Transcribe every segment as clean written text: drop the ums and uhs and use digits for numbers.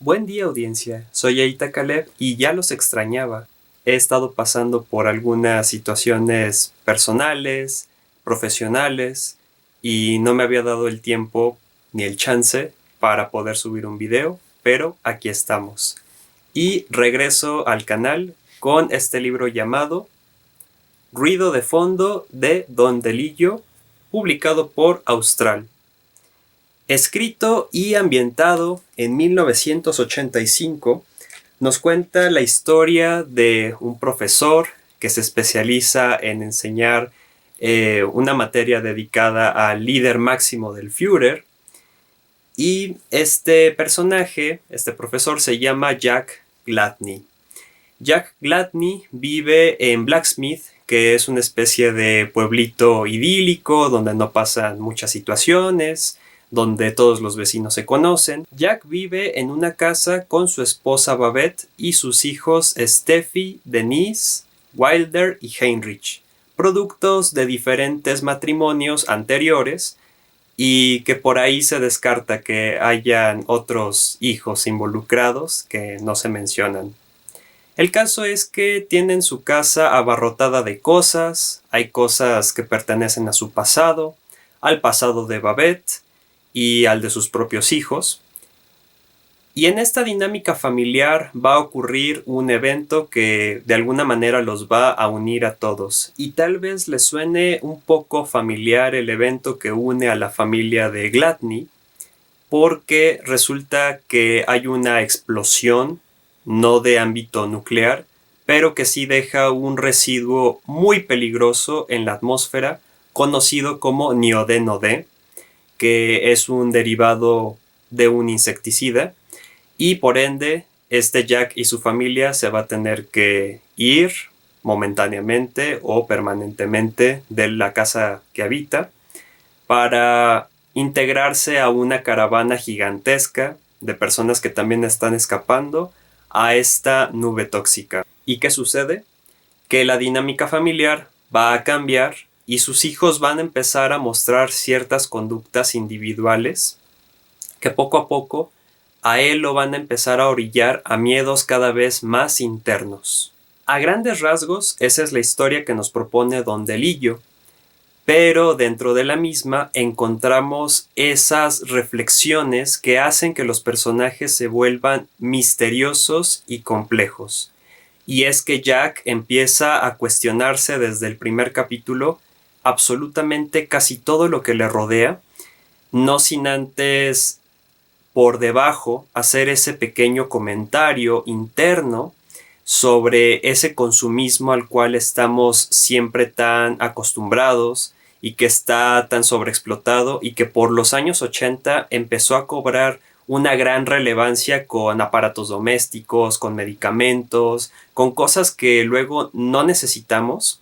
Buen día, audiencia. Soy Eita Caleb y ya los extrañaba. He estado pasando por algunas situaciones personales, profesionales, y no me había dado el tiempo ni el chance para poder subir un video, pero aquí estamos. Y regreso al canal con este libro llamado Ruido de fondo de Don Delillo, publicado por Austral. Escrito y ambientado en 1985, nos cuenta la historia de un profesor que se especializa en enseñar una materia dedicada al líder máximo del Führer. Y este personaje, este profesor, se llama Jack Gladney. Jack Gladney vive en Blacksmith, que es una especie de pueblito idílico donde no pasan muchas situaciones, donde todos los vecinos se conocen. Jack vive en una casa con su esposa Babette y sus hijos Steffi, Denise, Wilder y Heinrich, productos de diferentes matrimonios anteriores y que por ahí se descarta que hayan otros hijos involucrados que no se mencionan. El caso es que tienen su casa abarrotada de cosas, hay cosas que pertenecen a su pasado, al pasado de Babette y al de sus propios hijos. Y en esta dinámica familiar va a ocurrir un evento que de alguna manera los va a unir a todos. Y tal vez les suene un poco familiar el evento que une a la familia de Gladney, porque resulta que hay una explosión, no de ámbito nuclear, pero que sí deja un residuo muy peligroso en la atmósfera, conocido como niodeno D, que es un derivado de un insecticida, y por ende este Jack y su familia se va a tener que ir momentáneamente o permanentemente de la casa que habita para integrarse a una caravana gigantesca de personas que también están escapando a esta nube tóxica. ¿Y qué sucede? Que la dinámica familiar va a cambiar y sus hijos van a empezar a mostrar ciertas conductas individuales que poco a poco a él lo van a empezar a orillar a miedos cada vez más internos. A grandes rasgos, esa es la historia que nos propone Don Delillo, pero dentro de la misma encontramos esas reflexiones que hacen que los personajes se vuelvan misteriosos y complejos. Y es que Jack empieza a cuestionarse desde el primer capítulo absolutamente casi todo lo que le rodea, no sin antes por debajo hacer ese pequeño comentario interno sobre ese consumismo al cual estamos siempre tan acostumbrados y que está tan sobreexplotado y que por los años 80 empezó a cobrar una gran relevancia con aparatos domésticos, con medicamentos, con cosas que luego no necesitamos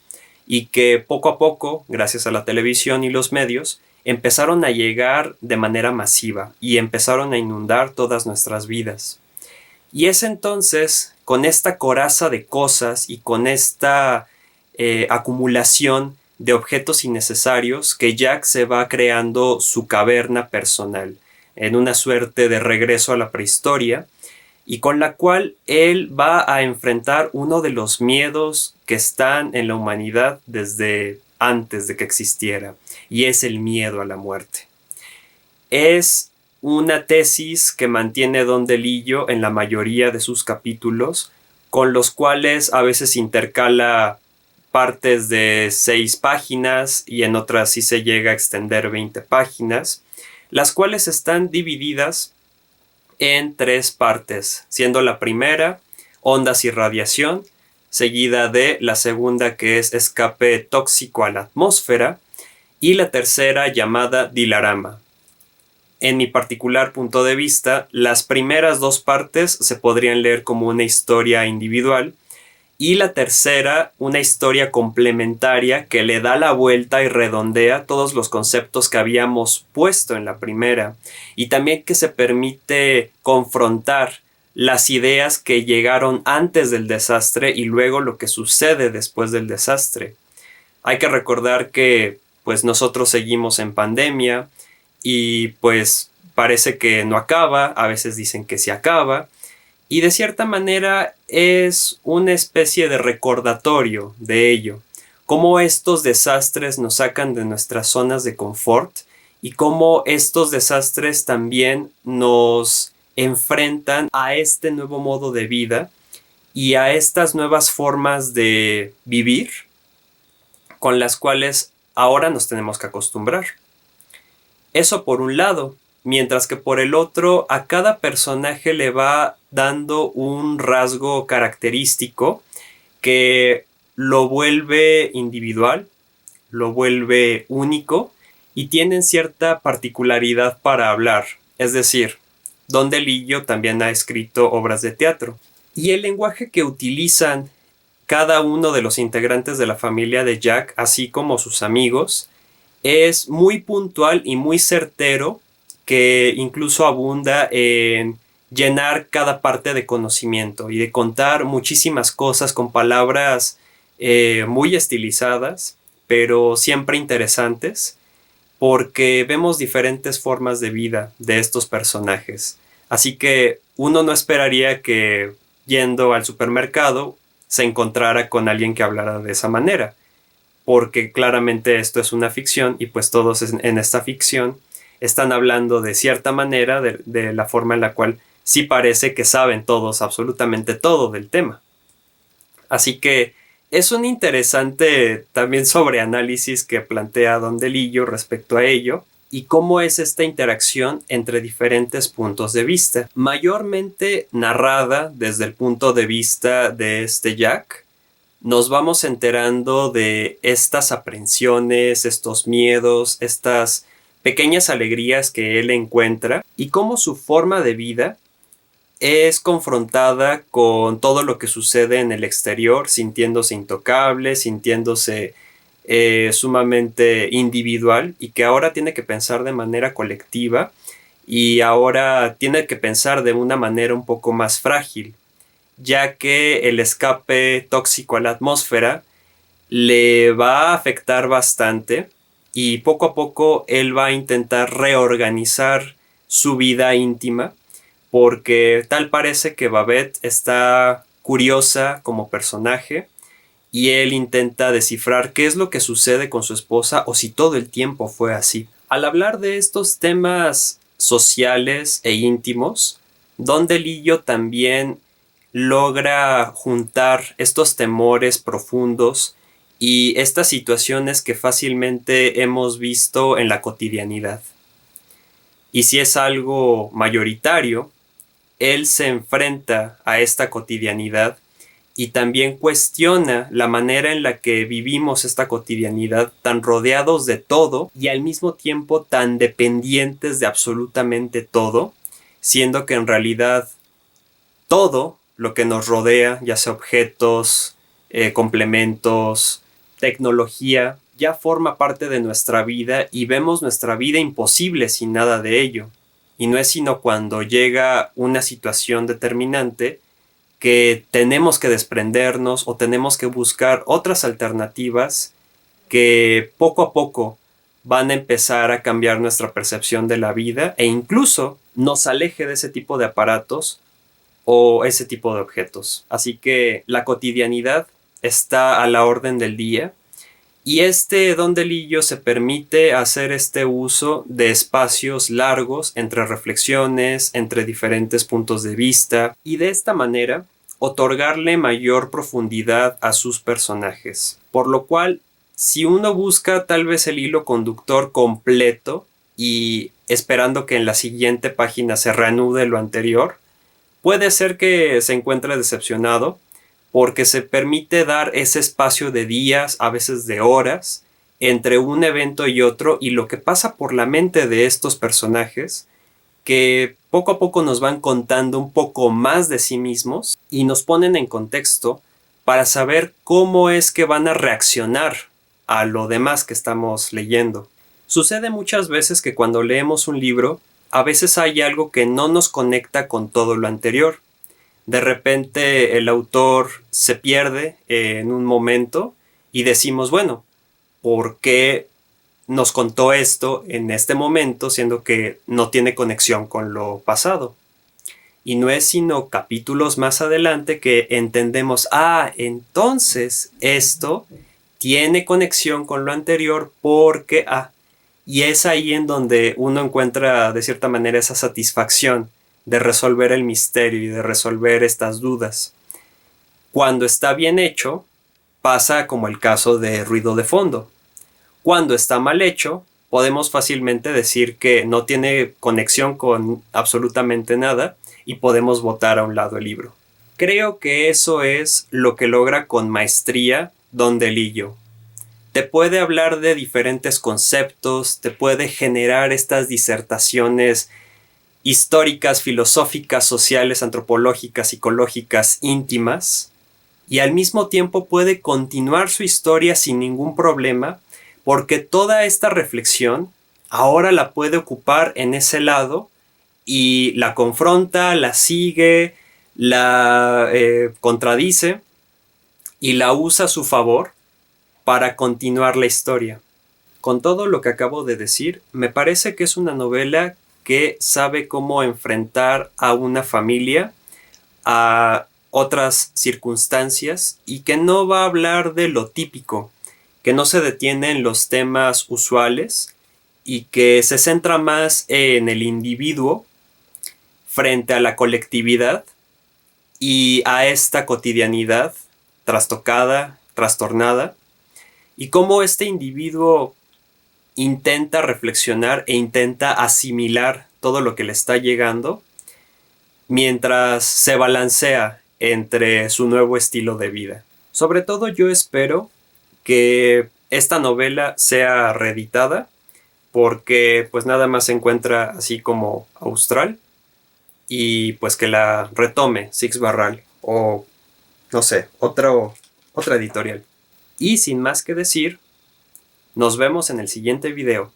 y que poco a poco, gracias a la televisión y los medios, empezaron a llegar de manera masiva y empezaron a inundar todas nuestras vidas. Y es entonces con esta coraza de cosas y con esta acumulación de objetos innecesarios que Jack se va creando su caverna personal, en una suerte de regreso a la prehistoria, y con la cual él va a enfrentar uno de los miedos que están en la humanidad desde antes de que existiera, y es el miedo a la muerte. Es una tesis que mantiene Don Delillo en la mayoría de sus capítulos, con los cuales a veces intercala partes de 6 páginas y en otras sí se llega a extender 20 páginas, las cuales están divididas en 3 partes, siendo la primera ondas y radiación, seguida de la segunda que es escape tóxico a la atmósfera y la tercera llamada dilarama. En mi particular punto de vista, las primeras 2 partes se podrían leer como una historia individual y la tercera una historia complementaria que le da la vuelta y redondea todos los conceptos que habíamos puesto en la primera y también que se permite confrontar las ideas que llegaron antes del desastre y luego lo que sucede después del desastre. Hay que recordar que pues nosotros seguimos en pandemia y pues parece que no acaba, a veces dicen que sí acaba, y de cierta manera es una especie de recordatorio de ello, cómo estos desastres nos sacan de nuestras zonas de confort y cómo estos desastres también nos enfrentan a este nuevo modo de vida y a estas nuevas formas de vivir con las cuales ahora nos tenemos que acostumbrar. Eso por un lado, mientras que por el otro a cada personaje le va dando un rasgo característico que lo vuelve individual, lo vuelve único y tienen cierta particularidad para hablar. Es decir, Don DeLillo también ha escrito obras de teatro. Y el lenguaje que utilizan cada uno de los integrantes de la familia de Jack, así como sus amigos, es muy puntual y muy certero, que incluso abunda en llenar cada parte de conocimiento y de contar muchísimas cosas con palabras muy estilizadas, pero siempre interesantes, porque vemos diferentes formas de vida de estos personajes. Así que uno no esperaría que yendo al supermercado se encontrara con alguien que hablara de esa manera, porque claramente esto es una ficción y pues todos en esta ficción están hablando de cierta manera, de la forma en la cual sí parece que saben todos absolutamente todo del tema. Así que es un interesante también sobreanálisis que plantea Don DeLillo respecto a ello y cómo es esta interacción entre diferentes puntos de vista, mayormente narrada desde el punto de vista de este Jack. Nos vamos enterando de estas aprensiones, estos miedos, estas pequeñas alegrías que él encuentra y cómo su forma de vida es confrontada con todo lo que sucede en el exterior, sintiéndose intocable, sintiéndose sumamente individual y que ahora tiene que pensar de manera colectiva y ahora tiene que pensar de una manera un poco más frágil, ya que el escape tóxico a la atmósfera le va a afectar bastante y poco a poco él va a intentar reorganizar su vida íntima, porque tal parece que Babette está curiosa como personaje y él intenta descifrar qué es lo que sucede con su esposa o si todo el tiempo fue así. Al hablar de estos temas sociales e íntimos, Don DeLillo también logra juntar estos temores profundos y estas situaciones que fácilmente hemos visto en la cotidianidad. Y si es algo mayoritario, él se enfrenta a esta cotidianidad y también cuestiona la manera en la que vivimos esta cotidianidad tan rodeados de todo y al mismo tiempo tan dependientes de absolutamente todo, siendo que en realidad todo lo que nos rodea, ya sea objetos, complementos, tecnología, ya forma parte de nuestra vida y vemos nuestra vida imposible sin nada de ello. Y no es sino cuando llega una situación determinante que tenemos que desprendernos o tenemos que buscar otras alternativas que poco a poco van a empezar a cambiar nuestra percepción de la vida e incluso nos aleje de ese tipo de aparatos o ese tipo de objetos. Así que la cotidianidad está a la orden del día y Don DeLillo se permite hacer este uso de espacios largos entre reflexiones, entre diferentes puntos de vista y de esta manera otorgarle mayor profundidad a sus personajes. Por lo cual, si uno busca tal vez el hilo conductor completo y esperando que en la siguiente página se reanude lo anterior, puede ser que se encuentre decepcionado porque se permite dar ese espacio de días, a veces de horas, entre un evento y otro y lo que pasa por la mente de estos personajes que poco a poco nos van contando un poco más de sí mismos y nos ponen en contexto para saber cómo es que van a reaccionar a lo demás que estamos leyendo. Sucede muchas veces que cuando leemos un libro, a veces hay algo que no nos conecta con todo lo anterior. De repente el autor se pierde en un momento y decimos, bueno, ¿por qué nos contó esto en este momento, siendo que no tiene conexión con lo pasado. Y no es sino capítulos más adelante que entendemos, entonces esto tiene conexión con lo anterior porque, y es ahí en donde uno encuentra de cierta manera esa satisfacción de resolver el misterio y de resolver estas dudas. Cuando está bien hecho, pasa como el caso de Ruido de Fondo. Cuando está mal hecho, podemos fácilmente decir que no tiene conexión con absolutamente nada y podemos botar a un lado el libro. Creo que eso es lo que logra con maestría Don DeLillo. Te puede hablar de diferentes conceptos, te puede generar estas disertaciones históricas, filosóficas, sociales, antropológicas, psicológicas, íntimas, y al mismo tiempo puede continuar su historia sin ningún problema, porque toda esta reflexión ahora la puede ocupar en ese lado y la confronta, la sigue, la contradice y la usa a su favor para continuar la historia. Con todo lo que acabo de decir, me parece que es una novela que sabe cómo enfrentar a una familia, a otras circunstancias y que no va a hablar de lo típico, que no se detiene en los temas usuales y que se centra más en el individuo frente a la colectividad y a esta cotidianidad trastocada, trastornada, y cómo este individuo intenta reflexionar e intenta asimilar todo lo que le está llegando mientras se balancea entre su nuevo estilo de vida. Sobre todo yo espero que esta novela sea reeditada porque pues nada más se encuentra así como austral y pues que la retome Six Barral o no sé, otra editorial. Y sin más que decir, nos vemos en el siguiente video.